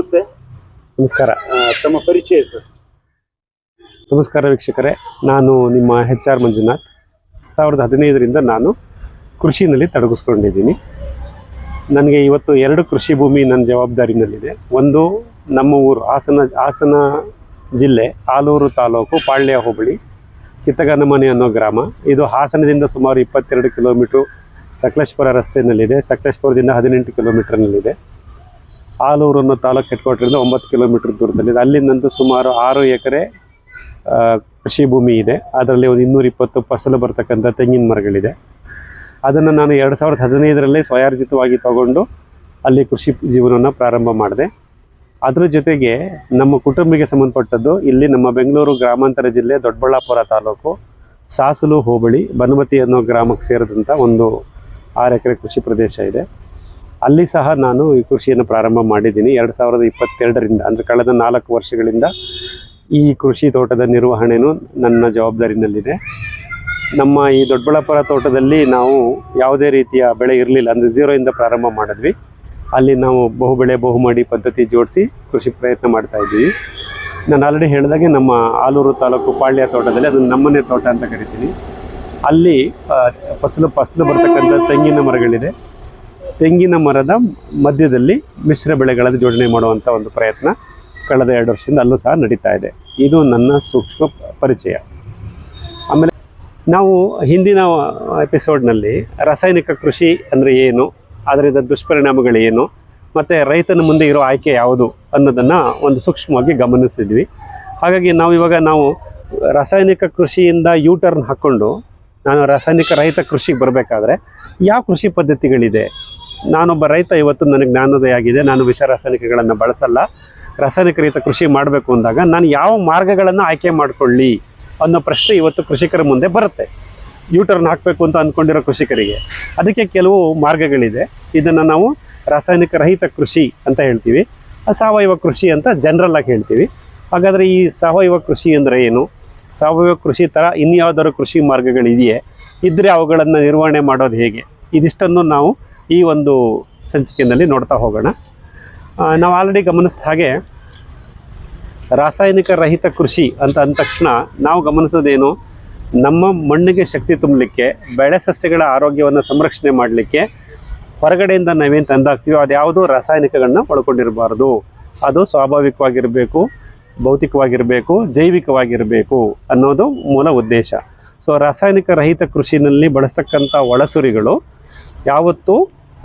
ನಮಸ್ತೆ. ನಮಸ್ಕಾರ. ತಮ್ಮ ಪರಿಚಯ ಸರ್? ನಮಸ್ಕಾರ ವೀಕ್ಷಕರೇ, ನಾನು ನಿಮ್ಮ HR ಮಂಜುನಾಥ್. 2015ರಿಂದ ನಾನು ಕೃಷಿನಲ್ಲಿ ತೊಡಗಿಸ್ಕೊಂಡಿದ್ದೀನಿ. ನನಗೆ ಇವತ್ತು 2 ಕೃಷಿ ಭೂಮಿ ನನ್ನ ಜವಾಬ್ದಾರಿನಲ್ಲಿದೆ. ಒಂದು ನಮ್ಮ ಊರು ಹಾಸನ ಜಿಲ್ಲೆ ಆಲೂರು ತಾಲೂಕು ಪಾಳ್ಯ ಹೋಬಳಿ ಕಿತ್ತಗನಮನೆ ಅನ್ನೋ ಗ್ರಾಮ. ಇದು ಹಾಸನದಿಂದ ಸುಮಾರು 22 ಕಿಲೋಮೀಟ್ರು ಸಕಲೇಶ್ಪುರ ರಸ್ತೆಯಲ್ಲಿದೆ. ಸಕಲೇಶ್ಪುರದಿಂದ 18 ಕಿಲೋಮೀಟರ್ನಲ್ಲಿದೆ. ಆಲೂರು ಅನ್ನೋ ತಾಲೂಕು ಹೆಡ್ಕ್ವಾರ್ಟರಿಂದ 9 ಕಿಲೋಮೀಟರ್ ದೂರದಲ್ಲಿದೆ. ಅಲ್ಲಿಂದಂತೂ ಸುಮಾರು 6 ಎಕರೆ ಕೃಷಿ ಭೂಮಿ ಇದೆ. ಅದರಲ್ಲಿ ಒಂದು 220 ಫಸಲು ಬರ್ತಕ್ಕಂಥ ತೆಂಗಿನ ಮರಗಳಿದೆ. ಅದನ್ನು ನಾನು 2015ರಲ್ಲಿ ಸ್ವಯಾರ್ಜಿತವಾಗಿ ತಗೊಂಡು ಅಲ್ಲಿ ಕೃಷಿ ಜೀವನವನ್ನು ಪ್ರಾರಂಭ ಮಾಡಿದೆ. ಅದ್ರ ಜೊತೆಗೆ ನಮ್ಮ ಕುಟುಂಬಕ್ಕೆ ಸಂಬಂಧಪಟ್ಟದ್ದು ಇಲ್ಲಿ ನಮ್ಮ ಬೆಂಗಳೂರು ಗ್ರಾಮಾಂತರ ಜಿಲ್ಲೆ ದೊಡ್ಡಬಳ್ಳಾಪುರ ತಾಲೂಕು ಸಾಸಲು ಹೋಬಳಿ ಬನಮತಿ ಅನ್ನೋ ಗ್ರಾಮಕ್ಕೆ ಸೇರಿದಂಥ ಒಂದು 6 ಎಕರೆ ಕೃಷಿ ಪ್ರದೇಶ ಇದೆ. ಅಲ್ಲಿ ಸಹ ನಾನು ಈ ಕೃಷಿಯನ್ನು ಪ್ರಾರಂಭ ಮಾಡಿದ್ದೀನಿ 2022ರಿಂದ. ಅಂದರೆ ಕಳೆದ 4 ವರ್ಷಗಳಿಂದ ಈ ಕೃಷಿ ತೋಟದ ನಿರ್ವಹಣೆಯೂ ನನ್ನ ಜವಾಬ್ದಾರಿನಲ್ಲಿದೆ. ನಮ್ಮ ಈ ದೊಡ್ಡಬಳ್ಳಾಪುರ ತೋಟದಲ್ಲಿ ನಾವು ಯಾವುದೇ ರೀತಿಯ ಬೆಳೆ ಇರಲಿಲ್ಲ, ಅಂದರೆ ಝೀರೋಯಿಂದ ಪ್ರಾರಂಭ ಮಾಡಿದ್ವಿ. ಅಲ್ಲಿ ನಾವು ಬಹುಬೆಳೆ ಬಹುಮಡಿ ಪದ್ಧತಿ ಜೋಡಿಸಿ ಕೃಷಿ ಪ್ರಯತ್ನ ಮಾಡ್ತಾ ಇದ್ದೀವಿ. ನಾನು ಆಲ್ರೆಡಿ ಹೇಳಿದಾಗೆ ನಮ್ಮ ಆಲೂರು ತಾಲೂಕು ಪಾಳ್ಯ ತೋಟದಲ್ಲಿ, ಅದನ್ನು ನಮ್ಮನೆ ತೋಟ ಅಂತ ಕರಿತೀನಿ, ಅಲ್ಲಿ ಫಸಲು ಬರ್ತಕ್ಕಂಥ ತೆಂಗಿನ ಮರಗಳಿದೆ. ತೆಂಗಿನ ಮರದ ಮಧ್ಯದಲ್ಲಿ ಮಿಶ್ರ ಬೆಳೆಗಳನ್ನು ಜೋಡಣೆ ಮಾಡುವಂಥ ಒಂದು ಪ್ರಯತ್ನ ಕಳೆದ 2 ವರ್ಷದಿಂದ ಅಲ್ಲೂ ಸಹ ನಡೀತಾ ಇದೆ. ಇದು ನನ್ನ ಸೂಕ್ಷ್ಮ ಪರಿಚಯ. ಆಮೇಲೆ ನಾವು ಹಿಂದಿನ ಎಪಿಸೋಡ್ನಲ್ಲಿ ರಾಸಾಯನಿಕ ಕೃಷಿ ಅಂದರೆ ಏನು, ಅದರಿಂದ ದುಷ್ಪರಿಣಾಮಗಳೇನು, ಮತ್ತು ರೈತನ ಮುಂದೆ ಇರೋ ಆಯ್ಕೆ ಯಾವುದು ಅನ್ನೋದನ್ನು ಒಂದು ಸೂಕ್ಷ್ಮವಾಗಿ ಗಮನಿಸಿದ್ವಿ. ಹಾಗಾಗಿ ನಾವು ರಾಸಾಯನಿಕ ಕೃಷಿಯಿಂದ ಟರ್ನ್ ಹಾಕ್ಕೊಂಡು ನಾನು ರಾಸಾಯನಿಕ ರಹಿತ ಕೃಷಿಗೆ ಬರಬೇಕಾದ್ರೆ ಯಾವ ಕೃಷಿ ಪದ್ಧತಿಗಳಿದೆ, ನಾನೊಬ್ಬ ರೈತ, ಇವತ್ತು ನನಗೆ ಜ್ಞಾನೋದಯ ಆಗಿದೆ, ನಾನು ವಿಷ ರಾಸಾಯನಿಕಗಳನ್ನು ಬಳಸಲ್ಲ, ರಾಸಾಯನಿಕ ರಹಿತ ಕೃಷಿ ಮಾಡಬೇಕು ಅಂದಾಗ ನಾನು ಯಾವ ಮಾರ್ಗಗಳನ್ನು ಆಯ್ಕೆ ಮಾಡಿಕೊಳ್ಳಿ ಅನ್ನೋ ಪ್ರಶ್ನೆ ಇವತ್ತು ಕೃಷಿಕರ ಮುಂದೆ ಬರುತ್ತೆ. ಟರ್ನ್ ಹಾಕಬೇಕು ಅಂತ ಅಂದ್ಕೊಂಡಿರೋ ಕೃಷಿಕರಿಗೆ ಅದಕ್ಕೆ ಕೆಲವು ಮಾರ್ಗಗಳಿದೆ. ಇದನ್ನು ನಾವು ರಾಸಾಯನಿಕ ರಹಿತ ಕೃಷಿ ಅಂತ ಹೇಳ್ತೀವಿ, ಸಾವಯವ ಕೃಷಿ ಅಂತ ಜನರಲ್ ಆಗಿ ಹೇಳ್ತೀವಿ. ಹಾಗಾದರೆ ಈ ಸಾವಯವ ಕೃಷಿ ಅಂದರೆ ಏನು, ಸಾವಯವ ಕೃಷಿ ಥರ ಇನ್ಯಾವುದಾದ್ರು ಕೃಷಿ ಮಾರ್ಗಗಳಿದೆಯೇ, ಇದ್ದರೆ ಅವುಗಳನ್ನು ನಿರ್ವಹಣೆ ಮಾಡೋದು ಹೇಗೆ, ಇದಿಷ್ಟನ್ನು ನಾವು ಈ ಒಂದು ಸಂಚಿಕೆಯಲ್ಲಿ ನೋಡ್ತಾ ಹೋಗೋಣ. ನಾವು ಆಲ್ರೆಡಿ ಗಮನಿಸಿದ ಹಾಗೆ ರಾಸಾಯನಿಕ ರಹಿತ ಕೃಷಿ ಅಂತ ಅಂದ ತಕ್ಷಣ ನಾವು ಗಮನಿಸೋದೇನು, ನಮ್ಮ ಮಣ್ಣಿಗೆ ಶಕ್ತಿ ತುಂಬಲಿಕ್ಕೆ, ಬೆಳೆ ಸಸ್ಯಗಳ ಆರೋಗ್ಯವನ್ನು ಸಂರಕ್ಷಣೆ ಮಾಡಲಿಕ್ಕೆ ಹೊರಗಡೆಯಿಂದ ನಾವೇನು ತಂದಾಕ್ತೀವೋ ಅದು ಯಾವುದೂ ರಾಸಾಯನಿಕಗಳನ್ನ ಒಳಗೊಂಡಿರಬಾರ್ದು. ಅದು ಸ್ವಾಭಾವಿಕವಾಗಿರಬೇಕು, ಭೌತಿಕವಾಗಿರಬೇಕು, ಜೈವಿಕವಾಗಿರಬೇಕು ಅನ್ನೋದು ಮೂಲ ಉದ್ದೇಶ. ಸೊ ರಾಸಾಯನಿಕ ರಹಿತ ಕೃಷಿನಲ್ಲಿ ಬಳಸ್ತಕ್ಕಂಥ ಒಳಸುರಿಗಳು ಯಾವತ್ತೂ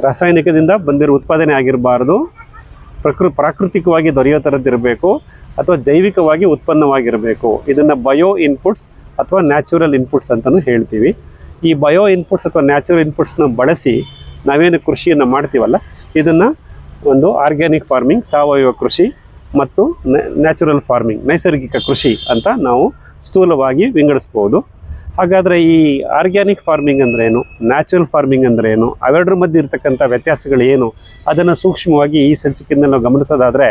ರಾಸಾಯನಿಕದಿಂದ ಬಂದಿರೋ ಉತ್ಪಾದನೆ ಆಗಿರಬಾರ್ದು, ಪ್ರಾಕೃತಿಕವಾಗಿ ದೊರೆಯೋ ಥರದ್ದಿರಬೇಕು ಅಥವಾ ಜೈವಿಕವಾಗಿ ಉತ್ಪನ್ನವಾಗಿರಬೇಕು. ಇದನ್ನು ಬಯೋ ಇನ್ಪುಟ್ಸ್ ಅಥವಾ ನ್ಯಾಚುರಲ್ ಇನ್ಪುಟ್ಸ್ ಅಂತಲೂ ಹೇಳ್ತೀವಿ. ಈ ಬಯೋ ಇನ್ಪುಟ್ಸ್ ಅಥವಾ ನ್ಯಾಚುರಲ್ ಇನ್ಪುಟ್ಸ್ನ ಬಳಸಿ ನಾವೇನು ಕೃಷಿಯನ್ನು ಮಾಡ್ತೀವಲ್ಲ, ಇದನ್ನು ಒಂದು ಆರ್ಗ್ಯಾನಿಕ್ ಫಾರ್ಮಿಂಗ್, ಸಾವಯವ ಕೃಷಿ ಮತ್ತು ನ್ಯಾಚುರಲ್ ಫಾರ್ಮಿಂಗ್, ನೈಸರ್ಗಿಕ ಕೃಷಿ ಅಂತ ನಾವು ಸ್ಥೂಲವಾಗಿ ವಿಂಗಡಿಸ್ಬೋದು. ಹಾಗಾದರೆ ಈ ಆರ್ಗ್ಯಾನಿಕ್ ಫಾರ್ಮಿಂಗ್ ಅಂದ್ರೇನು, ನ್ಯಾಚುರಲ್ ಫಾರ್ಮಿಂಗ್ ಅಂದ್ರೇನು, ಅವೆರಡರ ಮಧ್ಯೆ ಇರತಕ್ಕಂಥ ವ್ಯತ್ಯಾಸಗಳು ಏನು, ಅದನ್ನು ಸೂಕ್ಷ್ಮವಾಗಿ ಈ ಸಂಚಿಕೆಯಿಂದ ನಾವು ಗಮನಿಸೋದಾದರೆ,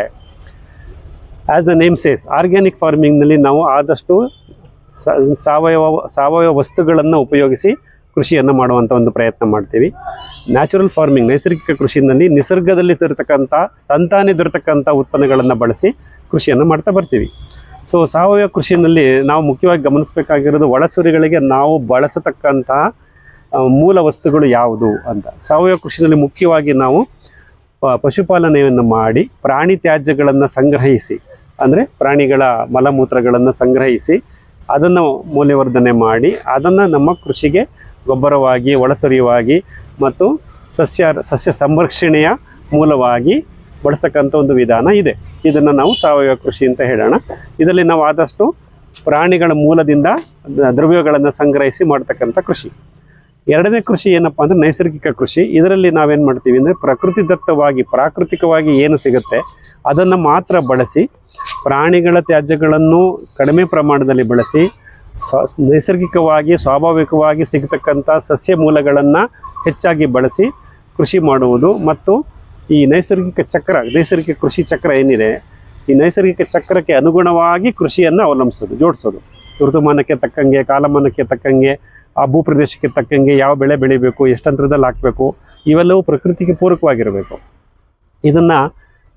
as a name says, organic ಫಾರ್ಮಿಂಗ್ನಲ್ಲಿ ನಾವು ಆದಷ್ಟು ಸಾವಯವ ವಸ್ತುಗಳನ್ನು ಉಪಯೋಗಿಸಿ ಕೃಷಿಯನ್ನು ಮಾಡುವಂಥ ಒಂದು ಪ್ರಯತ್ನ ಮಾಡ್ತೀವಿ. ನ್ಯಾಚುರಲ್ ಫಾರ್ಮಿಂಗ್, ನೈಸರ್ಗಿಕ ಕೃಷಿಯಲ್ಲಿ ನಿಸರ್ಗದಲ್ಲಿ ದೊರೆತಕ್ಕಂಥ ತಂತಾನೇ ದೊರೆತಕ್ಕಂಥ ಉತ್ಪನ್ನಗಳನ್ನು ಬಳಸಿ ಕೃಷಿಯನ್ನು ಮಾಡ್ತಾ ಬರ್ತೀವಿ. ಸೊ ಸಾವಯವ ಕೃಷಿಯಲ್ಲಿ ನಾವು ಮುಖ್ಯವಾಗಿ ಗಮನಿಸಬೇಕಾಗಿರೋದು ಒಳಸುರಿಗಳಿಗೆ ನಾವು ಬಳಸತಕ್ಕಂತಹ ಮೂಲ ವಸ್ತುಗಳು ಯಾವುದು ಅಂತ. ಸಾವಯವ ಕೃಷಿಯಲ್ಲಿ ಮುಖ್ಯವಾಗಿ ನಾವು ಪಶುಪಾಲನೆಯನ್ನು ಮಾಡಿ ಪ್ರಾಣಿ ತ್ಯಾಜ್ಯಗಳನ್ನು ಸಂಗ್ರಹಿಸಿ, ಅಂದರೆ ಪ್ರಾಣಿಗಳ ಮಲಮೂತ್ರಗಳನ್ನು ಸಂಗ್ರಹಿಸಿ ಅದನ್ನು ಮೌಲ್ಯವರ್ಧನೆ ಮಾಡಿ ಅದನ್ನು ನಮ್ಮ ಕೃಷಿಗೆ ಗೊಬ್ಬರವಾಗಿ, ಒಳಸರಿವಾಗಿ ಮತ್ತು ಸಸ್ಯ ಸಂರಕ್ಷಣೆಯ ಮೂಲವಾಗಿ ಬಳಸ್ತಕ್ಕಂಥ ಒಂದು ವಿಧಾನ ಇದೆ. ಇದನ್ನು ನಾವು ಸಾವಯವ ಕೃಷಿ ಅಂತ ಹೇಳೋಣ. ಇದರಲ್ಲಿ ನಾವು ಆದಷ್ಟು ಪ್ರಾಣಿಗಳ ಮೂಲದಿಂದ ದ್ರವ್ಯಗಳನ್ನು ಸಂಗ್ರಹಿಸಿ ಮಾಡ್ತಕ್ಕಂಥ ಕೃಷಿ. ಎರಡನೇ ಕೃಷಿ ಏನಪ್ಪ ಅಂದರೆ ನೈಸರ್ಗಿಕ ಕೃಷಿ. ಇದರಲ್ಲಿ ನಾವೇನು ಮಾಡ್ತೀವಿ ಅಂದರೆ ಪ್ರಾಕೃತಿಕವಾಗಿ ಏನು ಸಿಗುತ್ತೆ ಅದನ್ನು ಮಾತ್ರ ಬಳಸಿ, ಪ್ರಾಣಿಗಳ ತ್ಯಾಜ್ಯಗಳನ್ನು ಕಡಿಮೆ ಪ್ರಮಾಣದಲ್ಲಿ ಬಳಸಿ, ನೈಸರ್ಗಿಕವಾಗಿ ಸ್ವಾಭಾವಿಕವಾಗಿ ಸಿಗತಕ್ಕಂಥ ಸಸ್ಯ ಮೂಲಗಳನ್ನು ಹೆಚ್ಚಾಗಿ ಬಳಸಿ ಕೃಷಿ ಮಾಡುವುದು. ಮತ್ತು ಈ ನೈಸರ್ಗಿಕ ಕೃಷಿ ಚಕ್ರ ಏನಿದೆ, ಈ ನೈಸರ್ಗಿಕ ಚಕ್ರಕ್ಕೆ ಅನುಗುಣವಾಗಿ ಕೃಷಿಯನ್ನು ಅವಲಂಬಿಸೋದು, ಜೋಡಿಸೋದು. ಋತುಮಾನಕ್ಕೆ ತಕ್ಕಂಗೆ, ಕಾಲಮಾನಕ್ಕೆ ತಕ್ಕಂಗೆ, ಆ ಭೂಪ್ರದೇಶಕ್ಕೆ ತಕ್ಕಂಗೆ ಯಾವ ಬೆಳೆ ಬೆಳಿಬೇಕು, ಎಷ್ಟು ಅಂತರದಲ್ಲಿ ಹಾಕಬೇಕು, ಇವೆಲ್ಲವೂ ಪ್ರಕೃತಿಗೆ ಪೂರಕವಾಗಿರಬೇಕು. ಇದನ್ನು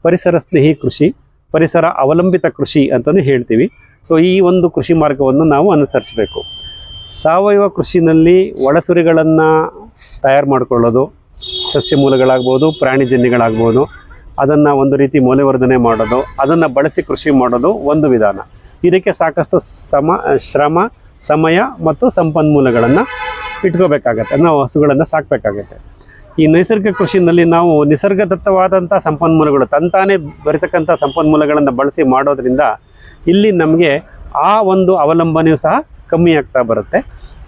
ಪರಿಸರ ಸ್ನೇಹಿ ಕೃಷಿ, ಪರಿಸರ ಅವಲಂಬಿತ ಕೃಷಿ ಅಂತಲೂ ಹೇಳ್ತೀವಿ. ಸೊ ಈ ಒಂದು ಕೃಷಿ ಮಾರ್ಗವನ್ನು ನಾವು ಅನುಸರಿಸಬೇಕು. ಸಾವಯವ ಕೃಷಿನಲ್ಲಿ ಒಳಸುರಿಗಳನ್ನು ತಯಾರು ಮಾಡಿಕೊಳ್ಳೋದು, ಸಸ್ಯ ಮೂಲಗಳಾಗ್ಬೋದು, ಪ್ರಾಣಿಜನ್ಯಗಳಾಗ್ಬೋದು, ಅದನ್ನು ಒಂದು ರೀತಿ ಮೌಲ್ಯವರ್ಧನೆ ಮಾಡೋದು, ಅದನ್ನು ಬಳಸಿ ಕೃಷಿ ಮಾಡೋದು ಒಂದು ವಿಧಾನ. ಇದಕ್ಕೆ ಸಾಕಷ್ಟು ಶ್ರಮ, ಸಮಯ ಮತ್ತು ಸಂಪನ್ಮೂಲಗಳನ್ನು ಇಟ್ಕೋಬೇಕಾಗತ್ತೆ. ನಾವು ಹಸುಗಳನ್ನು ಸಾಕಬೇಕಾಗತ್ತೆ. ಈ ನೈಸರ್ಗಿಕ ಕೃಷಿನಲ್ಲಿ ನಾವು ನಿಸರ್ಗದತ್ತವಾದಂಥ ಸಂಪನ್ಮೂಲಗಳು, ತಂತಾನೇ ಬರತಕ್ಕಂಥ ಸಂಪನ್ಮೂಲಗಳನ್ನು ಬಳಸಿ ಮಾಡೋದ್ರಿಂದ ಇಲ್ಲಿ ನಮಗೆ ಆ ಒಂದು ಅವಲಂಬನೆಯೂ ಸಹ ಕಮ್ಮಿ ಆಗ್ತಾ ಬರುತ್ತೆ.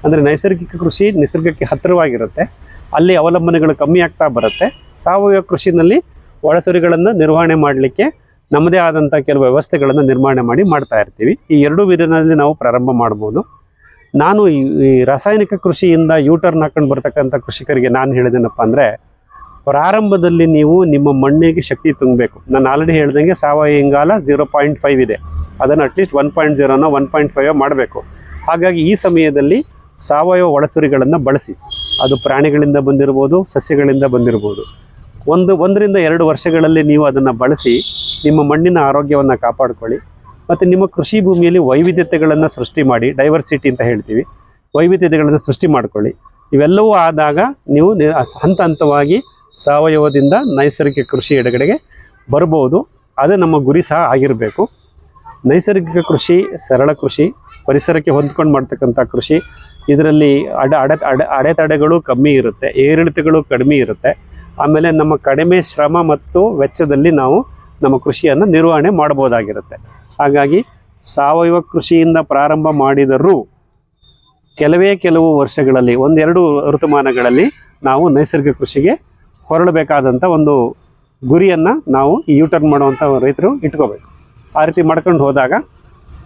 ಅಂದರೆ ನೈಸರ್ಗಿಕ ಕೃಷಿ ನಿಸರ್ಗಕ್ಕೆ ಹತ್ತಿರವಾಗಿರುತ್ತೆ, ಅಲ್ಲಿ ಅವಲಂಬನೆಗಳು ಕಮ್ಮಿ ಆಗ್ತಾ ಬರುತ್ತೆ. ಸಾವಯವ ಕೃಷಿನಲ್ಲಿ ಒಳಸರಿಗಳನ್ನು ನಿರ್ವಹಣೆ ಮಾಡಲಿಕ್ಕೆ ನಮ್ಮದೇ ಆದಂಥ ಕೆಲವು ವ್ಯವಸ್ಥೆಗಳನ್ನು ನಿರ್ಮಾಣ ಮಾಡ್ತಾ ಇರ್ತೀವಿ. ಈ ಎರಡೂ ವಿಧಾನದಲ್ಲಿ ನಾವು ಪ್ರಾರಂಭ ಮಾಡ್ಬೋದು. ನಾನು ಈ ರಾಸಾಯನಿಕ ಕೃಷಿಯಿಂದ ಯೂಟರ್ನ್ ಹಾಕೊಂಡು ಬರ್ತಕ್ಕಂಥ ಕೃಷಿಕರಿಗೆ ನಾನು ಹೇಳಿದೇನಪ್ಪ ಅಂದರೆ, ಪ್ರಾರಂಭದಲ್ಲಿ ನೀವು ನಿಮ್ಮ ಮಣ್ಣಿಗೆ ಶಕ್ತಿ ತುಂಬಬೇಕು. ನಾನು ಆಲ್ರೆಡಿ ಹೇಳ್ದಂಗೆ ಸಾವಯವ ಇಂಗಾಲ 0.5 ಇದೆ, ಅದನ್ನು ಅಟ್ಲೀಸ್ಟ್ 1.0 1.5 ಮಾಡಬೇಕು. ಹಾಗಾಗಿ ಈ ಸಮಯದಲ್ಲಿ ಸಾವಯವ ಒಳಸುರಿಗಳನ್ನು ಬಳಸಿ, ಅದು ಪ್ರಾಣಿಗಳಿಂದ ಬಂದಿರ್ಬೋದು, ಸಸ್ಯಗಳಿಂದ ಬಂದಿರ್ಬೋದು. 1-2 ವರ್ಷಗಳಲ್ಲಿ ನೀವು ಅದನ್ನು ಬಳಸಿ ನಿಮ್ಮ ಮಣ್ಣಿನ ಆರೋಗ್ಯವನ್ನು ಕಾಪಾಡಿಕೊಳ್ಳಿ. ಮತ್ತು ನಿಮ್ಮ ಕೃಷಿ ಭೂಮಿಯಲ್ಲಿ ವೈವಿಧ್ಯತೆಗಳನ್ನು ಸೃಷ್ಟಿ ಮಾಡಿ, ಡೈವರ್ಸಿಟಿ ಅಂತ ಹೇಳ್ತೀವಿ, ವೈವಿಧ್ಯತೆಗಳನ್ನು ಸೃಷ್ಟಿ ಮಾಡಿಕೊಳ್ಳಿ. ಇವೆಲ್ಲವೂ ಆದಾಗ ನೀವು ಹಂತ ಹಂತವಾಗಿ ಸಾವಯವದಿಂದ ನೈಸರ್ಗಿಕ ಕೃಷಿ ಎಡೆಗಡೆಗೆ ಬರ್ಬೋದು. ಅದು ನಮ್ಮ ಗುರಿ ಸಹ ಆಗಿರಬೇಕು. ನೈಸರ್ಗಿಕ ಕೃಷಿ ಸರಳ ಕೃಷಿ, ಪರಿಸರಕ್ಕೆ ಹೊಂದ್ಕೊಂಡು ಮಾಡ್ತಕ್ಕಂಥ ಕೃಷಿ. ಇದರಲ್ಲಿ ಅಡೆತಡೆಗಳು ಕಮ್ಮಿ ಇರುತ್ತೆ, ಏರಿಳಿತಗಳು ಕಡಿಮೆ ಇರುತ್ತೆ. ಆಮೇಲೆ ನಮ್ಮ ಕಡಿಮೆ ಶ್ರಮ ಮತ್ತು ವೆಚ್ಚದಲ್ಲಿ ನಾವು ನಮ್ಮ ಕೃಷಿಯನ್ನು ನಿರ್ವಹಣೆ ಮಾಡ್ಬೋದಾಗಿರುತ್ತೆ. ಹಾಗಾಗಿ ಸಾವಯವ ಕೃಷಿಯಿಂದ ಪ್ರಾರಂಭ ಮಾಡಿದರೂ ಕೆಲವು ವರ್ಷಗಳಲ್ಲಿ, 1-2 ಋತುಮಾನಗಳಲ್ಲಿ ನಾವು ನೈಸರ್ಗಿಕ ಕೃಷಿಗೆ ಹೊರಳಬೇಕಾದಂಥ ಒಂದು ಗುರಿಯನ್ನು ನಾವು ಈ ಯೂಟರ್ನ್ ಮಾಡುವಂಥ ರೈತರು ಇಟ್ಕೋಬೇಕು. ಆ ರೀತಿ ಮಾಡ್ಕೊಂಡು ಹೋದಾಗ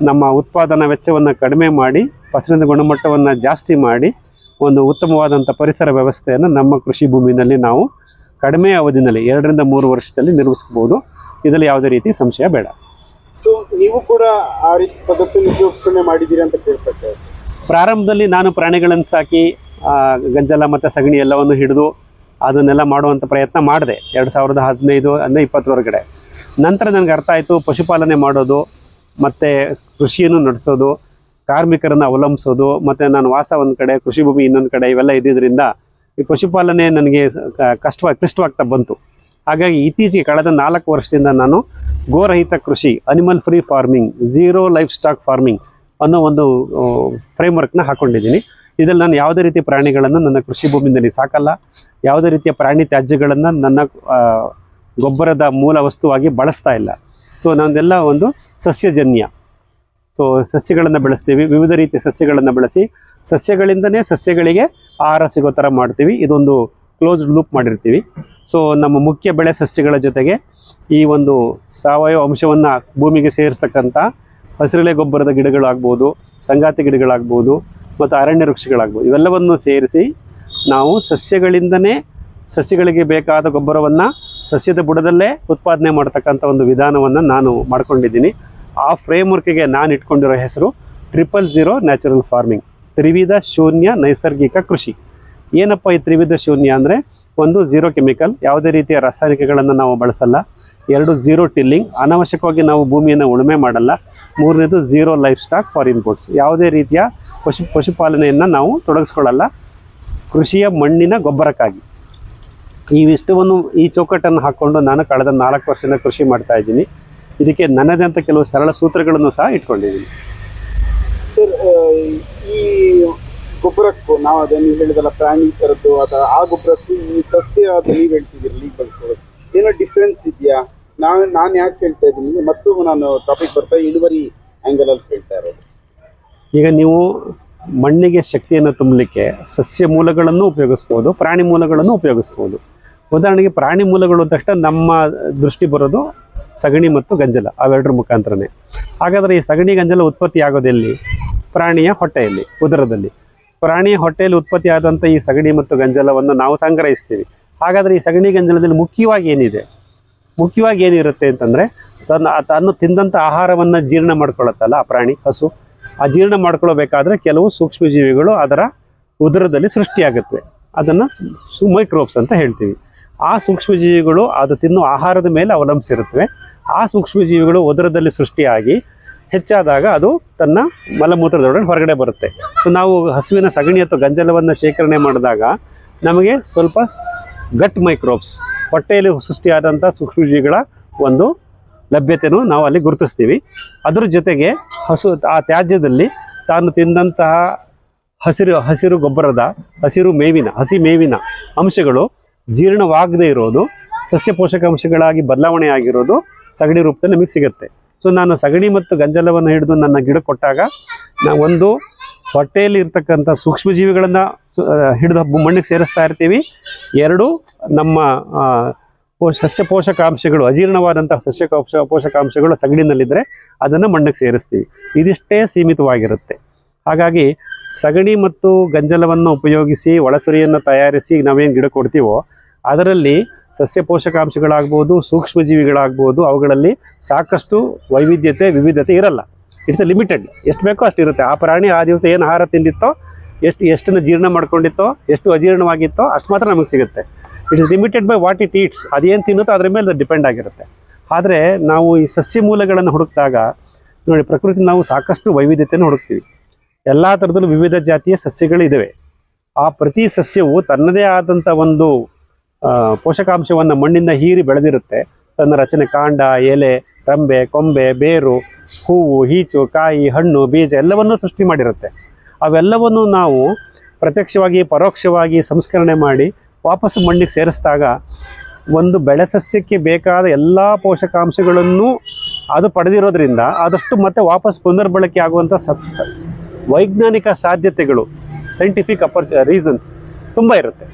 ನಮ್ಮ ಉತ್ಪಾದನಾ ವೆಚ್ಚವನ್ನು ಕಡಿಮೆ ಮಾಡಿ, ಫಸಲಿನ ಗುಣಮಟ್ಟವನ್ನು ಜಾಸ್ತಿ ಮಾಡಿ, ಒಂದು ಉತ್ತಮವಾದಂಥ ಪರಿಸರ ವ್ಯವಸ್ಥೆಯನ್ನು ನಮ್ಮ ಕೃಷಿ ಭೂಮಿಯಲ್ಲಿ ನಾವು ಕಡಿಮೆ ಅವಧಿಯಲ್ಲಿ 2-3 ವರ್ಷದಲ್ಲಿ ನಿರ್ಮಿಸ್ಬೋದು. ಇದರಲ್ಲಿ ಯಾವುದೇ ರೀತಿ ಸಂಶಯ ಬೇಡ. ಸೊ ನೀವು ಕೂಡ ಆ ರೀತಿ ಪದ್ಧತಿಯನ್ನು ಉಪಯೋಗಿಸ್ಕೊಂಡೆ ಮಾಡಿದ್ದೀರಿ ಅಂತ ಕೇಳ್ಪಟ್ಟೆ. ಪ್ರಾರಂಭದಲ್ಲಿ ನಾನು ಪ್ರಾಣಿಗಳನ್ನು ಸಾಕಿ ಗಂಜಲ ಮತ್ತು ಸಗಣಿ ಎಲ್ಲವನ್ನು ಹಿಡಿದು ಅದನ್ನೆಲ್ಲ ಮಾಡುವಂಥ ಪ್ರಯತ್ನ ಮಾಡಿದೆ 2015-20 ಹೊರಗಡೆ. ನಂತರ ನನಗೆ ಅರ್ಥ ಆಯಿತು, ಪಶುಪಾಲನೆ ಮಾಡೋದು ಮತ್ತು ಕೃಷಿಯನ್ನು ನಡೆಸೋದು, ಕಾರ್ಮಿಕರನ್ನು ಅವಲಂಬಿಸೋದು, ಮತ್ತು ನಾನು ವಾಸ ಒಂದು ಕಡೆ, ಕೃಷಿ ಭೂಮಿ ಇನ್ನೊಂದು ಕಡೆ, ಇವೆಲ್ಲ ಇದ್ದಿದ್ದರಿಂದ ಈ ಪಶುಪಾಲನೆ ನನಗೆ ಕ್ಲಿಷ್ಟವಾಗ್ತಾ ಬಂತು. ಹಾಗಾಗಿ ಇತ್ತೀಚೆಗೆ ಕಳೆದ 4 ವರ್ಷದಿಂದ ನಾನು ಗೋರಹಿತ ಕೃಷಿ, animal free farming, zero life stock farming ಅನ್ನೋ ಒಂದು ಫ್ರೇಮ್ವರ್ಕ್ನ ಹಾಕ್ಕೊಂಡಿದ್ದೀನಿ. ಇದರಲ್ಲಿ ನಾನು ಯಾವುದೇ ರೀತಿ ಪ್ರಾಣಿಗಳನ್ನು ನನ್ನ ಕೃಷಿ ಭೂಮಿಯಲ್ಲಿ ಸಾಕಲ್ಲ, ಯಾವುದೇ ರೀತಿಯ ಪ್ರಾಣಿ ತ್ಯಾಜ್ಯಗಳನ್ನು ನನ್ನ ಗೊಬ್ಬರದ ಮೂಲ ವಸ್ತುವಾಗಿ ಬಳಸ್ತಾ ಇಲ್ಲ. ಸೊ ನನ್ನದೆಲ್ಲ ಒಂದು ಸಸ್ಯಜನ್ಯ. ಸೊ ಸಸ್ಯಗಳನ್ನು ಬೆಳೆಸ್ತೀವಿ, ವಿವಿಧ ರೀತಿಯ ಸಸ್ಯಗಳನ್ನು ಬೆಳೆಸಿ ಸಸ್ಯಗಳಿಂದನೇ ಸಸ್ಯಗಳಿಗೆ ಆಹಾರ ಸಿಗೋ ಥರ ಮಾಡ್ತೀವಿ. ಇದೊಂದು ಕ್ಲೋಸ್ಡ್ ಲೂಪ್ ಮಾಡಿರ್ತೀವಿ. ಸೊ ನಮ್ಮ ಮುಖ್ಯ ಬೆಳೆ ಸಸ್ಯಗಳ ಜೊತೆಗೆ ಈ ಒಂದು ಸಾವಯವ ಅಂಶವನ್ನು ಭೂಮಿಗೆ ಸೇರಿಸ್ತಕ್ಕಂಥ ಹಸಿರೆಲೆ ಗೊಬ್ಬರದ ಗಿಡಗಳಾಗ್ಬೋದು, ಸಂಗಾತಿ ಗಿಡಗಳಾಗ್ಬೋದು, ಮತ್ತು ಅರಣ್ಯ ವೃಕ್ಷಗಳಾಗ್ಬೋದು, ಇವೆಲ್ಲವನ್ನು ಸೇರಿಸಿ ನಾವು ಸಸ್ಯಗಳಿಂದನೇ ಸಸ್ಯಗಳಿಗೆ ಬೇಕಾದ ಗೊಬ್ಬರವನ್ನು ಸಸ್ಯದ ಬುಡದಲ್ಲೇ ಉತ್ಪಾದನೆ ಮಾಡ್ತಕ್ಕಂಥ ಒಂದು ವಿಧಾನವನ್ನು ನಾನು ಮಾಡ್ಕೊಂಡಿದ್ದೀನಿ. ಆ ಫ್ರೇಮ್ವರ್ಕಿಗೆ ನಾನು ಇಟ್ಕೊಂಡಿರೋ ಹೆಸರು 000 ನ್ಯಾಚುರಲ್ ಫಾರ್ಮಿಂಗ್, ತ್ರಿವಿಧ ಶೂನ್ಯ ನೈಸರ್ಗಿಕ ಕೃಷಿ. ಏನಪ್ಪ ಈ ತ್ರಿವಿಧ ಶೂನ್ಯ ಅಂದರೆ, 1 0 ಕೆಮಿಕಲ್, ಯಾವುದೇ ರೀತಿಯ ರಾಸಾಯನಿಕಗಳನ್ನು ನಾವು ಬಳಸಲ್ಲ. 2 0 ಟಿಲ್ಲಿಂಗ್, ಅನಾವಶ್ಯಕವಾಗಿ ನಾವು ಭೂಮಿಯನ್ನು ಉಳುಮೆ ಮಾಡಲ್ಲ. 3ನೇದು 0 ಲೈಫ್ ಸ್ಟಾಕ್ ಫಾರ್ ಇನ್ಪುಟ್ಸ್, ಯಾವುದೇ ರೀತಿಯ ಪಶುಪಾಲನೆಯನ್ನು ನಾವು ತೊಡಗಿಸ್ಕೊಳ್ಳಲ್ಲ ಕೃಷಿಯ ಮಣ್ಣಿನ ಗೊಬ್ಬರಕ್ಕಾಗಿ. ಇವಿಷ್ಟವನ್ನು ಈ ಚೌಕಟ್ಟನ್ನು ಹಾಕ್ಕೊಂಡು ನಾನು ಕಳೆದ 4 ವರ್ಷದಿಂದ ಕೃಷಿ ಮಾಡ್ತಾ ಇದ್ದೀನಿ. ಇದಕ್ಕೆ ನನ್ನದೇ ಅಂತ ಕೆಲವು ಸರಳ ಸೂತ್ರಗಳನ್ನು ಸಹ ಇಟ್ಕೊಂಡಿದ್ದೀನಿ. ಸರ್, ಈ ಗೊಬ್ಬರಕ್ಕೂ ನಾವು ಅದನ್ನು ಹೇಳಿದಲ್ಲ, ಪ್ರಾಣಿ ಥರದ್ದು ಅಥವಾ ಆ ಗೊಬ್ಬರಕ್ಕೂ ಈ ಸಸ್ಯ ಅದು ನೀವು ಹೇಳ್ತಿದ್ದೀರಿ ಲೀಗ್ ಬಳಸ್ಕೊಳ್ಳೋದು, ಏನೋ ಡಿಫ್ರೆನ್ಸ್ ಇದೆಯಾ? ನಾನು ಯಾಕೆ ಹೇಳ್ತಾ ಇದ್ದೀನಿ, ಮತ್ತು ನಾನು ಟಾಪಿಕ್ ಬರ್ತಾ ಇಳುವರಿ ಆ್ಯಂಗಲಲ್ಲಿ ಹೇಳ್ತಾ ಇರೋದು. ಈಗ ನೀವು ಮಣ್ಣಿಗೆ ಶಕ್ತಿಯನ್ನು ತುಂಬಲಿಕ್ಕೆ ಸಸ್ಯ ಮೂಲಗಳನ್ನು ಉಪಯೋಗಿಸ್ಬೋದು, ಪ್ರಾಣಿ ಮೂಲಗಳನ್ನು ಉಪಯೋಗಿಸ್ಬೋದು. ಉದಾಹರಣೆಗೆ ಪ್ರಾಣಿ ಮೂಲಗಳು ತಕ್ಷಣ ನಮ್ಮ ದೃಷ್ಟಿ ಬರೋದು ಸಗಣಿ ಮತ್ತು ಗಂಜಲ, ಅವೆರಡರ ಮುಖಾಂತರನೇ. ಹಾಗಾದರೆ ಈ ಸಗಣಿ ಗಂಜಲ ಉತ್ಪತ್ತಿ ಆಗೋದೆಲ್ಲಿ? ಪ್ರಾಣಿಯ ಹೊಟ್ಟೆಯಲ್ಲಿ, ಉದರದಲ್ಲಿ. ಪ್ರಾಣಿಯ ಹೊಟ್ಟೆಯಲ್ಲಿ ಉತ್ಪತ್ತಿ ಆದಂಥ ಈ ಸಗಣಿ ಮತ್ತು ಗಂಜಲವನ್ನು ನಾವು ಸಂಗ್ರಹಿಸ್ತೀವಿ. ಹಾಗಾದರೆ ಈ ಸಗಣಿ ಗಂಜಲದಲ್ಲಿ ಮುಖ್ಯವಾಗಿ ಏನಿರುತ್ತೆ ಅಂತಂದರೆ, ತಾನು ತಿಂದಂಥ ಆಹಾರವನ್ನು ಜೀರ್ಣ ಮಾಡ್ಕೊಳ್ಳುತ್ತಲ್ಲ ಆ ಪ್ರಾಣಿ, ಹಸು, ಆ ಜೀರ್ಣ ಮಾಡ್ಕೊಳ್ಬೇಕಾದ್ರೆ ಕೆಲವು ಸೂಕ್ಷ್ಮಜೀವಿಗಳು ಅದರ ಉದರದಲ್ಲಿ ಸೃಷ್ಟಿಯಾಗುತ್ತವೆ. ಅದನ್ನು ಮೈಕ್ರೋಬ್ಸ್ ಅಂತ ಹೇಳ್ತೀವಿ. ಆ ಸೂಕ್ಷ್ಮಜೀವಿಗಳು ಅದು ತಿನ್ನುವ ಆಹಾರದ ಮೇಲೆ ಅವಲಂಬಿಸಿರುತ್ತವೆ. ಆ ಸೂಕ್ಷ್ಮಜೀವಿಗಳು ಉದರದಲ್ಲಿ ಸೃಷ್ಟಿಯಾಗಿ ಹೆಚ್ಚಾದಾಗ ಅದು ತನ್ನ ಮಲಮೂತ್ರದೊಳಗೆ ಹೊರಗಡೆ ಬರುತ್ತೆ. ಸೊ ನಾವು ಹಸುವಿನ ಸಗಣಿ ಅಥವಾ ಗಂಜಲವನ್ನು ಶೇಖರಣೆ ಮಾಡಿದಾಗ ನಮಗೆ ಸ್ವಲ್ಪ ಗಟ್ ಮೈಕ್ರೋಬ್ಸ್, ಹೊಟ್ಟೆಯಲ್ಲಿ ಸೃಷ್ಟಿಯಾದಂಥ ಸೂಕ್ಷ್ಮಜೀವಿಗಳ ಒಂದು ಲಭ್ಯತೆಯೂ ನಾವು ಅಲ್ಲಿ ಗುರುತಿಸ್ತೀವಿ. ಅದರ ಜೊತೆಗೆ ಆ ತ್ಯಾಜ್ಯದಲ್ಲಿ ತಾನು ತಿಂದಂತಹ ಹಸಿರು ಗೊಬ್ಬರದ ಹಸಿ ಮೇವಿನ ಅಂಶಗಳು ಜೀರ್ಣವಾಗದೇ ಇರೋದು, ಸಸ್ಯ ಪೋಷಕಾಂಶಗಳಾಗಿ ಬದಲಾವಣೆ ಆಗಿರೋದು ಸಗಣಿ ರೂಪದಲ್ಲಿ ನಮಗೆ ಸಿಗುತ್ತೆ. ಸೊ ನಾನು ಸಗಣಿ ಮತ್ತು ಗಂಜಲವನ್ನು ಹಿಡಿದು ನನ್ನ ಗಿಡಕ್ಕೆ ಕೊಟ್ಟಾಗ ಒಂದು ಹೊಟ್ಟೆಯಲ್ಲಿ ಇರ್ತಕ್ಕಂಥ ಸೂಕ್ಷ್ಮಜೀವಿಗಳನ್ನು ಹಿಡಿದು ಮಣ್ಣಿಗೆ ಸೇರಿಸ್ತಾ ಇರ್ತೀವಿ. ಎರಡು ನಮ್ಮ ಸಸ್ಯ ಪೋಷಕಾಂಶಗಳು, ಅಜೀರ್ಣವಾದಂಥ ಸಸ್ಯ ಪೋಷಕಾಂಶಗಳು ಸಗಣಿನಲ್ಲಿದ್ದರೆ ಅದನ್ನು ಮಣ್ಣಿಗೆ ಸೇರಿಸ್ತೀವಿ. ಇದಿಷ್ಟೇ ಸೀಮಿತವಾಗಿರುತ್ತೆ. ಹಾಗಾಗಿ ಸಗಣಿ ಮತ್ತು ಗಂಜಲವನ್ನು ಉಪಯೋಗಿಸಿ ಒಳಸುರಿಯನ್ನು ತಯಾರಿಸಿ ನಾವೇನು ಗಿಡ ಕೊಡ್ತೀವೋ ಅದರಲ್ಲಿ ಸಸ್ಯ ಪೋಷಕಾಂಶಗಳಾಗ್ಬೋದು, ಸೂಕ್ಷ್ಮಜೀವಿಗಳಾಗ್ಬೋದು, ಅವುಗಳಲ್ಲಿ ಸಾಕಷ್ಟು ವಿವಿಧತೆ ಇರಲ್ಲ. It's limited. ಎಷ್ಟು ಬೇಕೋ ಅಷ್ಟು ಇರುತ್ತೆ. ಆ ಪ್ರಾಣಿ ಆ ದಿವಸ ಏನು ಆಹಾರ ತಿಂದಿತ್ತೋ, ಎಷ್ಟನ್ನು ಜೀರ್ಣ ಮಾಡ್ಕೊಂಡಿತ್ತೋ, ಎಷ್ಟು ಅಜೀರ್ಣವಾಗಿತ್ತೋ ಅಷ್ಟು ಮಾತ್ರ ನಮಗೆ ಸಿಗುತ್ತೆ. It is limited by what it eats. ಅದೇನು ತಿನ್ನುತ್ತೋ ಅದ್ರ ಮೇಲೆ ಡಿಪೆಂಡ್ ಆಗಿರುತ್ತೆ. ಆದರೆ ನಾವು ಈ ಸಸ್ಯ ಮೂಲಗಳನ್ನು ಹುಡುಕಿದಾಗ ನೋಡಿ, ಪ್ರಕೃತಿ ನಾವು ಸಾಕಷ್ಟು ವೈವಿಧ್ಯತೆಯನ್ನು ಹುಡುಕ್ತೀವಿ. ಎಲ್ಲ ಥರದಲ್ಲೂ ವಿವಿಧ ಜಾತಿಯ ಸಸ್ಯಗಳಿದ್ದಾವೆ. ಆ ಪ್ರತಿ ಸಸ್ಯವು ತನ್ನದೇ ಆದಂಥ ಒಂದು ಪೋಷಕಾಂಶವನ್ನು ಮಣ್ಣಿಂದ ಹೀರಿ ಬೆಳೆದಿರುತ್ತೆ. ತನ್ನ ರಚನೆ, ಕಾಂಡ, ಎಲೆ, ರಂಬೆ, ಕೊಂಬೆ, ಬೇರು, ಹೂವು, ಈಚು, ಕಾಯಿ, ಹಣ್ಣು, ಬೀಜ ಎಲ್ಲವನ್ನೂ ಸೃಷ್ಟಿ ಮಾಡಿರುತ್ತೆ. ಅವೆಲ್ಲವನ್ನು ನಾವು ಪ್ರತ್ಯಕ್ಷವಾಗಿ ಪರೋಕ್ಷವಾಗಿ ಸಂಸ್ಕರಣೆ ಮಾಡಿ ವಾಪಸ್ಸು ಮಣ್ಣಿಗೆ ಸೇರಿಸಿದಾಗ ಒಂದು ಬೆಳೆ ಸಸ್ಯಕ್ಕೆ ಬೇಕಾದ ಎಲ್ಲ ಪೋಷಕಾಂಶಗಳನ್ನು ಅದು ಪಡೆದಿರೋದ್ರಿಂದ ಆದಷ್ಟು ಮತ್ತೆ ವಾಪಸ್ ಪುನರ್ಬಳಕೆ ಆಗುವಂಥ ವೈಜ್ಞಾನಿಕ ಸಾಧ್ಯತೆಗಳು, ಸೈಂಟಿಫಿಕ್ ರೀಸನ್ಸ್ ತುಂಬ ಇರುತ್ತೆ.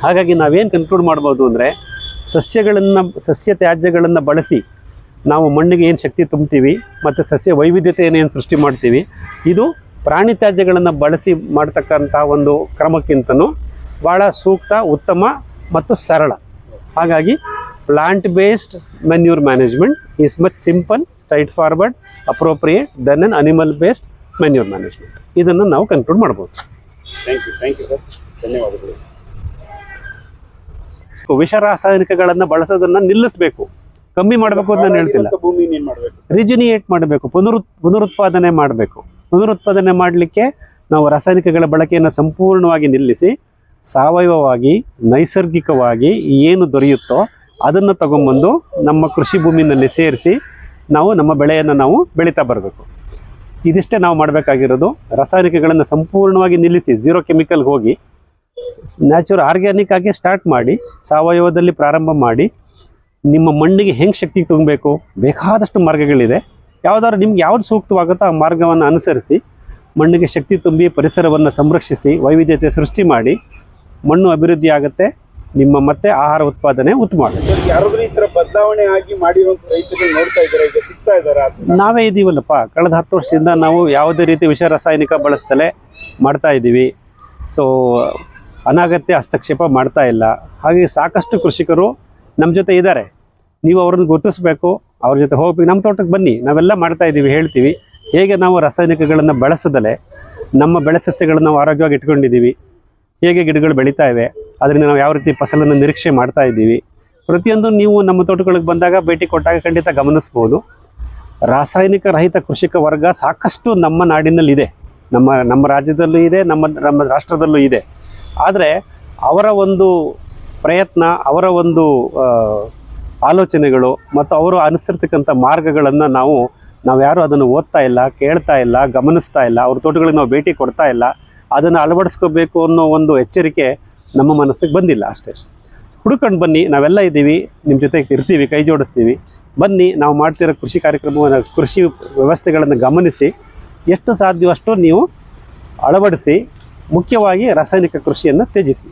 ಹಾಗಾಗಿ ನಾವೇನು ಕನ್ಕ್ಲೂಡ್ ಮಾಡ್ಬೋದು ಅಂದರೆ, ಸಸ್ಯ ತ್ಯಾಜ್ಯಗಳನ್ನು ಬಳಸಿ ನಾವು ಮಣ್ಣಿಗೆ ಏನು ಶಕ್ತಿ ತುಂಬ್ತೀವಿ ಮತ್ತು ಸಸ್ಯ ವೈವಿಧ್ಯತೆಯನ್ನು ಏನು ಸೃಷ್ಟಿ ಮಾಡ್ತೀವಿ, ಇದು ಪ್ರಾಣಿ ತ್ಯಾಜ್ಯಗಳನ್ನು ಬಳಸಿ ಮಾಡ್ತಕ್ಕಂಥ ಒಂದು ಕ್ರಮಕ್ಕಿಂತನೂ ಭಾಳ ಸೂಕ್ತ, ಉತ್ತಮ ಮತ್ತು ಸರಳ. ಹಾಗಾಗಿ plant based manure management is much simple, straight forward, appropriate then an animal based manure management. ಇದನ್ನು ನಾವು ಕನ್ಕ್ಲೂಡ್ ಮಾಡ್ಬೋದು. ಥ್ಯಾಂಕ್ ಯು ಸರ್, ಧನ್ಯವಾದಗಳು. ವಿಷ ರಾಸಾಯನಿಕಗಳನ್ನು ಬಳಸೋದನ್ನು ನಿಲ್ಲಿಸಬೇಕು, ಕಮ್ಮಿ ಮಾಡಬೇಕು ಅಂತ ನಾನು ಹೇಳ್ತಿಲ್ಲ. ಭೂಮಿನ ಏನು ಮಾಡಬೇಕು? ರಿಜಿನಿಯೇಟ್ ಮಾಡಬೇಕು, ಪುನರುತ್ಪಾದನೆ ಮಾಡಬೇಕು. ಪುನರುತ್ಪಾದನೆ ಮಾಡಲಿಕ್ಕೆ ನಾವು ರಾಸಾಯನಿಕಗಳ ಬಳಕೆಯನ್ನು ಸಂಪೂರ್ಣವಾಗಿ ನಿಲ್ಲಿಸಿ ಸಾವಯವವಾಗಿ, ನೈಸರ್ಗಿಕವಾಗಿ ಏನು ದೊರೆಯುತ್ತೋ ಅದನ್ನು ತಗೊಂಬಂದು ನಮ್ಮ ಕೃಷಿ ಭೂಮಿನಲ್ಲಿ ಸೇರಿಸಿ ನಾವು ನಮ್ಮ ಬೆಳೆಯನ್ನು ನಾವು ಬೆಳೀತಾ ಬರಬೇಕು. ಇದಿಷ್ಟೇ ನಾವು ಮಾಡಬೇಕಾಗಿರೋದು. ರಾಸಾಯನಿಕಗಳನ್ನು ಸಂಪೂರ್ಣವಾಗಿ ನಿಲ್ಲಿಸಿ ಝೀರೋ ಕೆಮಿಕಲ್ಗೆ ಹೋಗಿ ಆರ್ಗ್ಯಾನಿಕ್ ಆಗಿ ಸ್ಟಾರ್ಟ್ ಮಾಡಿ, ಸಾವಯವದಲ್ಲಿ ಪ್ರಾರಂಭ ಮಾಡಿ, ನಿಮ್ಮ ಮಣ್ಣಿಗೆ ಹೆಂಗೆ ಶಕ್ತಿ ತುಂಬಬೇಕು ಬೇಕಾದಷ್ಟು ಮಾರ್ಗಗಳಿದೆ. ನಿಮ್ಗೆ ಯಾವ್ದು ಸೂಕ್ತವಾಗುತ್ತೋ ಆ ಮಾರ್ಗವನ್ನು ಅನುಸರಿಸಿ ಮಣ್ಣಿಗೆ ಶಕ್ತಿ ತುಂಬಿ, ಪರಿಸರವನ್ನು ಸಂರಕ್ಷಿಸಿ, ವೈವಿಧ್ಯತೆ ಸೃಷ್ಟಿ ಮಾಡಿ ಮಣ್ಣು ಅಭಿವೃದ್ಧಿ ಆಗುತ್ತೆ. ನಿಮ್ಮ ಮತ್ತೆ ಆಹಾರ ಉತ್ಪಾದನೆ ಉತ್ತಮ ಆಗುತ್ತೆ. ಸರ್, ಯಾರಾದ್ರೂ ಈ ಥರ ಬದಲಾವಣೆ ಆಗಿ ಮಾಡಿರುವಂಥ ರೈತರು ನೋಡ್ತಾ ಇದ್ದಾರೆ, ಈಗ ಸಿಗ್ತಾ ಇದ್ದಾರಾ? ನಾವೇ ಇದ್ದೀವಲ್ಲಪ್ಪ. ಕಳೆದ 10 ವರ್ಷದಿಂದ ನಾವು ಯಾವುದೇ ರೀತಿ ವಿಷ ರಾಸಾಯನಿಕ ಬಳಸ್ತಲೇ ಮಾಡ್ತಾ ಇದ್ದೀವಿ. ಸೊ ಅನಗತ್ಯ ಹಸ್ತಕ್ಷೇಪ ಮಾಡ್ತಾ ಇಲ್ಲ. ಹಾಗೆ ಸಾಕಷ್ಟು ಕೃಷಿಕರು ನಮ್ಮ ಜೊತೆ ಇದ್ದಾರೆ. ನೀವು ಅವ್ರನ್ನ ಗುರುತಿಸ್ಬೇಕು, ಅವ್ರ ಜೊತೆ ಹೋಗ್ಬೇಕು. ನಮ್ಮ ತೋಟಕ್ಕೆ ಬನ್ನಿ, ನಾವೆಲ್ಲ ಮಾಡ್ತಾ ಇದ್ದೀವಿ, ಹೇಳ್ತೀವಿ ಹೇಗೆ ನಾವು ರಾಸಾಯನಿಕಗಳನ್ನು ಬಳಸದಲೇ ನಮ್ಮ ಬೆಳೆ ಸಸ್ಯಗಳನ್ನು ನಾವು ಆರೋಗ್ಯವಾಗಿ ಇಟ್ಕೊಂಡಿದ್ದೀವಿ, ಹೇಗೆ ಗಿಡಗಳು ಬೆಳೀತಾ ಇವೆ, ಅದರಿಂದ ನಾವು ಯಾವ ರೀತಿ ಫಸಲನ್ನು ನಿರೀಕ್ಷೆ ಮಾಡ್ತಾ ಇದ್ದೀವಿ. ಪ್ರತಿಯೊಂದು ನೀವು ನಮ್ಮ ತೋಟಗಳಿಗೆ ಬಂದಾಗ, ಭೇಟಿ ಕೊಟ್ಟಾಗ ಖಂಡಿತ ಗಮನಿಸ್ಬೋದು. ರಾಸಾಯನಿಕ ರಹಿತ ಕೃಷಿಕ ವರ್ಗ ಸಾಕಷ್ಟು ನಮ್ಮ ನಾಡಿನಲ್ಲಿದೆ, ನಮ್ಮ ರಾಜ್ಯದಲ್ಲೂ ಇದೆ, ನಮ್ಮ ರಾಷ್ಟ್ರದಲ್ಲೂ ಇದೆ. ಆದರೆ ಅವರ ಒಂದು ಪ್ರಯತ್ನ, ಅವರ ಒಂದು ಆಲೋಚನೆಗಳು ಮತ್ತು ಅವರು ಅನುಸರಿಸ್ತಕ್ಕಂಥ ಮಾರ್ಗಗಳನ್ನು ನಾವು ಯಾರೂ ಅದನ್ನು ಓದ್ತಾ ಇಲ್ಲ, ಕೇಳ್ತಾ ಇಲ್ಲ, ಗಮನಿಸ್ತಾ ಇಲ್ಲ. ಅವ್ರ ತೋಟಗಳಿಗೆ ನಾವು ಭೇಟಿ ಕೊಡ್ತಾ ಇಲ್ಲ. ಅದನ್ನು ಅಳವಡಿಸ್ಕೋಬೇಕು ಅನ್ನೋ ಒಂದು ಎಚ್ಚರಿಕೆ ನಮ್ಮ ಮನಸ್ಸಿಗೆ ಬಂದಿಲ್ಲ ಅಷ್ಟೇ. ಹುಡುಕೊಂಡು ಬನ್ನಿ, ನಾವೆಲ್ಲ ಇದ್ದೀವಿ, ನಿಮ್ಮ ಜೊತೆ ಇರ್ತೀವಿ, ಕೈ ಜೋಡಿಸ್ತೀವಿ. ಬನ್ನಿ, ನಾವು ಮಾಡ್ತಿರೋ ಕೃಷಿ ಕಾರ್ಯಕ್ರಮವನ್ನು, ಕೃಷಿ ವ್ಯವಸ್ಥೆಗಳನ್ನು ಗಮನಿಸಿ ಎಷ್ಟು ಸಾಧ್ಯವೋ ಅಷ್ಟು ನೀವು ಅಳವಡಿಸಿ, ಮುಖ್ಯವಾಗಿ ರಾಸಾಯನಿಕ ಕೃಷಿಯನ್ನು ತ್ಯಜಿಸಿ.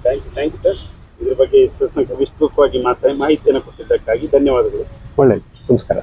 Thank you sir. ಇದ್ರ ಬಗ್ಗೆ ವಿಸ್ತೃತವಾಗಿ ಮಾಹಿತಿಯನ್ನು ಕೊಟ್ಟಿದ್ದಕ್ಕಾಗಿ ಧನ್ಯವಾದಗಳು. ಒಳ್ಳೆಯದು, ನಮಸ್ಕಾರ.